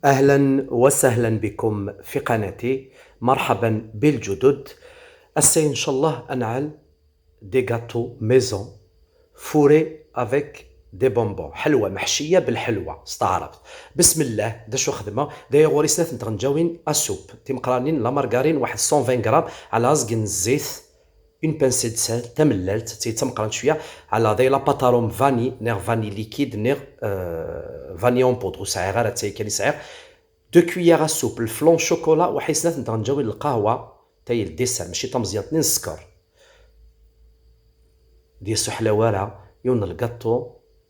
أهلا وسهلا بكم في قناتي. مرحبا بالجدد. السي إن شاء الله أنعل دي غاتو ميزون فوري افيك دي بونبون، حلوة محشية بالحلوة استعرفت. بسم الله دا شو خدمة دايا غوري سنات نتغنجاوين اسوب تيم قرانين لا مارغارين واحد 120 غرام على زقن الزيت، اون بانسي دو سال تمللت تيتم قران شويه على لا باتاروم فاني نير فاني ليكيد نير فاني اون بودر صغيره تاي كان صغير، دو كويير سوب الفلون شوكولا وحيسنات نتغنجاوين القهوه تاي الديسر ماشي طمزيان 2 سكر ديال سحلاواره يون الكاطو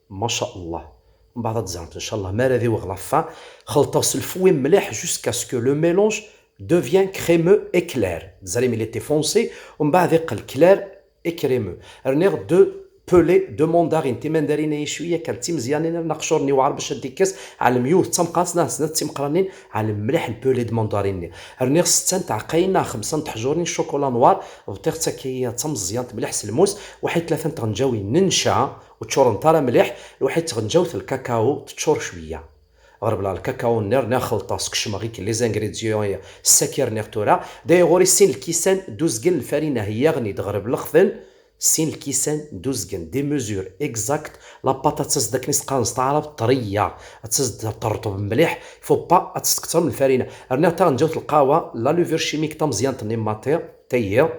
ما شاء الله. من بعد تزعمت ان شاء الله ما راضي وغلافا خلطوا الفوين مليح جوسكا سكو لو ميلونج devient crémeux et clair. الزريم اللي تي فونسي ومن بعد يقل كلير اي كريمو. رنيغ دو بولي دو ماندارين تي ماندارينيه شويه كانت تي مزيانين نقشرني وعر باش ديكاس على ميوت تمقاسنا سنات تي مقرانين على مليح البولي دو مانداريني. رنيغ ستان تاع قينا خمسه تحجورين شوكولا نوار وبتيغ تاكيه تمزيان مليح سلموس وحيد ثلاثه تغنجاوي ننشا وتشور نطاره مليح الواحد تغنجاوث الكاكاو تشور شويه غرب لا الكاكاو نير ناخلطا سكشمغي كي لي زانغريديون السكر نير تورا داي غوري سين الكيسان دوزكن الفرينه هي غني دغرب الخذن سين الكيسان دوزكن دي ميزور اكزاكت لا باتاتس داك نسقان تعرف طريه تزد ترطب مليح فو با تستكثر من الفرينه رنا تا نجاوت القهوه لا لوفر شيميك تا مزيان تني ماتير تاهي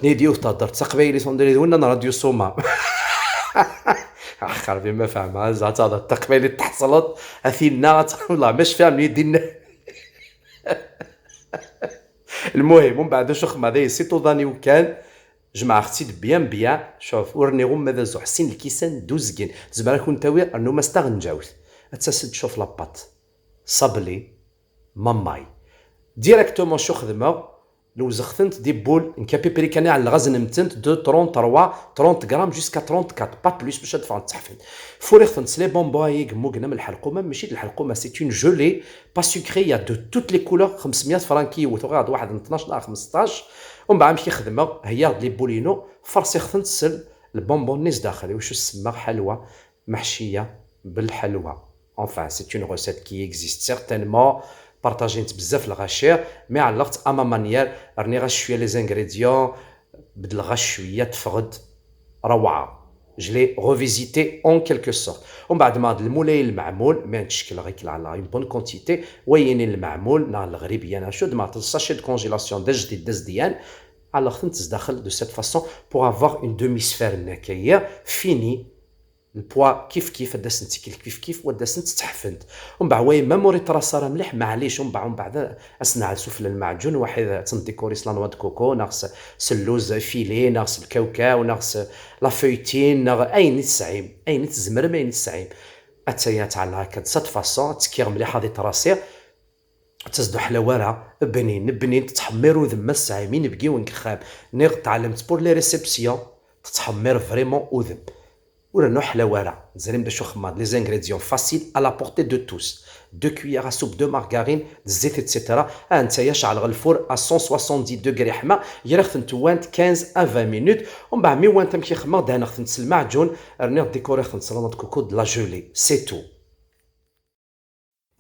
نيديو تهضر تقبايلي صندري ولا راديو سوما خربي ما فاهمها زعما هذا التقبيل اللي تحصلت اثينا والله مش فاهم يدينا. المهم من بعد شو خدمه هذا سيتو ضاني وكان جماعه اختي بيان شوف ورني غم ماذا زو حسين الكيسان دوزكين زعما كون تاوي انه ما استغنجاوث تسد شوف لاباط صبلي ماماي ديريكتومون شو خدمه لو زختنت دي بول نكابي بريكاني على الغاز نمتنت دو 33 30 غرام جوسكا 34 با بلوس باش تدفع التحفن فوري خدمت لي بونباي قموقنا من الحلقومه ماشي الحلقومه سي اون جولي با سكري يا دو توت لي كولور 500 فرانكي وتغاد واحد 12 لا 15 ومن بعد مشي خدمه هي لي بولينو فرسي خدمت سل البونبون نيز داخل واش تسمى حلوه محشيه بالحلوه. enfin c'est une recette qui existe certainement بارطاجيت بزاف الغاشير مي علقت اما مانيير راني غاش شويه لي زانغريديون بدل غاش شويه تفقد روعه جلي ريفيزيتي اون كيلكو سورت. ومن بعد ما المولاي المعمول ما نتشكل غير على اون بون كونتيتي وين المعمول نا الغريبيه انا شو ما ساشي دو كونجيلاسيون دا جديد دا زديان على خنت داخل دو سيت فاسون بور افوار اون دومي سفير نكايه فيني البوا كيف داسنت كيف وداسنت تحفنت ومن بعد وين ميموري تراسا مليح معليش ومن بعد اسنع سفل المعجون واحد تنديكوريس لا نوا دو كوكو ناقص سلوز فيلي ناقص الكاوكاو ناقص لا فويتين ناقص اين تسعيم اين تزمر ما اين تسعيم اتايا تاع هكا سات فاسون تكير مليح هذه تراسي تزدو حلاوه بنين تتحمر وذم السعيمين بقيو نكخام نيغ تعلمت بور لي ريسبسيون تتحمر فريمون وذم ورنو حلاوه زريم باش خماد لي زانغريديون فاسيل à la portée de tous 2 cuillères à soupe de margarine الزيت اتسيتيرا انت شعل الفور à 170 دوغري حما يرخ نتوانت 15 à 20 مينوت ومن بعد مي وانت مكي خمار دهنا خنت المعجون رني ديكوري خنت سلطه كوكو د لا جولي سي تو.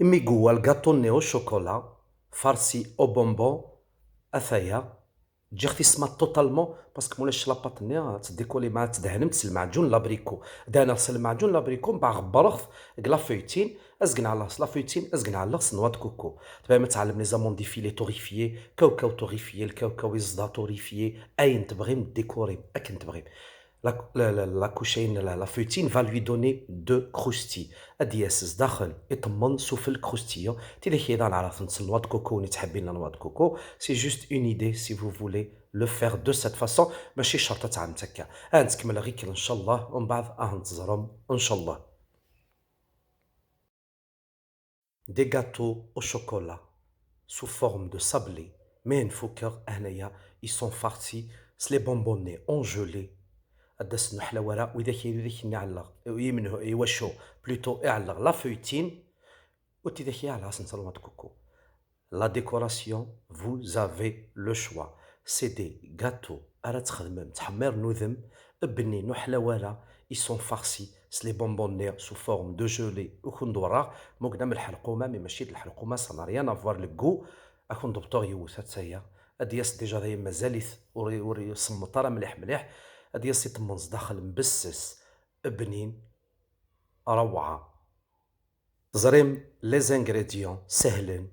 امي جوا الكاطو نيو شوكولا فارسي او بونبون اثايا تجي خفيسما توتالمون باسكو مولاش لاباط نيا تديكولي مع تدهنم تسل المعجون لابريكو دهنا غسل المعجون لابريكو من بعد غبرخ كلا فويتين ازقن على لا فويتين ازقن على لغس نوا كوكو تبا ما تعلم لي زامون ديفيلي توريفيي كاوكاو توريفيي الكاوكاو يزدا توريفيي اين تبغي ديكوري اكن تبغي لا كوشين لا فويتين va lui donner de croustilles ادياس داخل يطمن سوفل كروستيو تي كي دال على فنت نوا د كوكو ني تحبين نوا د كوكو سي جوست اون ايدي سي فو فولي لو فير دو سيت فاسون ماشي شرط تاع نتكا نتكمل غير ان شاء الله ومن بعد نتزرم ان شاء الله. دي gâteaux au chocolat sous forme de sablé mais نفكر هنايا ils sont farcis سلي بونبوني اون جولي الدس نحلوره واذا كي نعلق يمنه يوشو بلوتو يعلق لا فويتين وتي كي على راس نصلوا كوكو. لا ديكوراسيون vous avez le choix سي دي غاتو ارا تخدم تحمر نوذم ابني نحلوره ils sont farcis. C'est les bonbonnes sous forme de gelée ou kondora. ممكن نعمل الحلقومة مي ماشي د الحلقومة ça n'a rien à voir le goût. أكون دكتور يوث هي. أدياس ديجا ذي مازاليث وري صمطرة مليح مليح. أدياس يتمنز داخل مبسس بنين روعة. تزريم لي زانغريديون سهلين.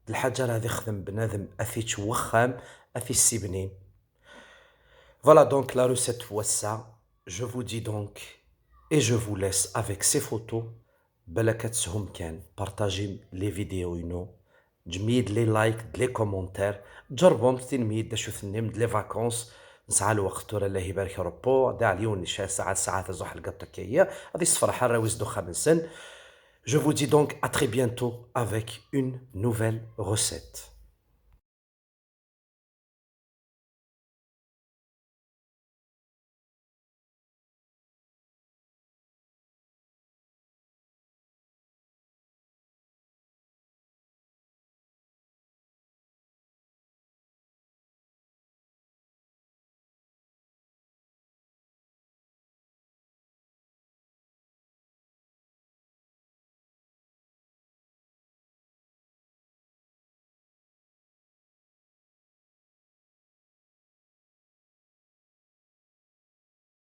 الحاجة هذه خدم بنادم أثي توخام أثي السبنين. Voilà donc la recette voit ça. Je vous dis donc et je vous laisse avec ces photos. بلكتهم كان partagez les vidéos ينو جميد لي لايك لي كومونتير جربهم تنميد دا شو ثنم لي فاكونس نسعى الوقت ولا الله يبارك ربو دا عليون ساعات زو حلقة تكية هذه الصفرحة راويز دو خامسن. Je vous dis donc à très bientôt avec une nouvelle recette.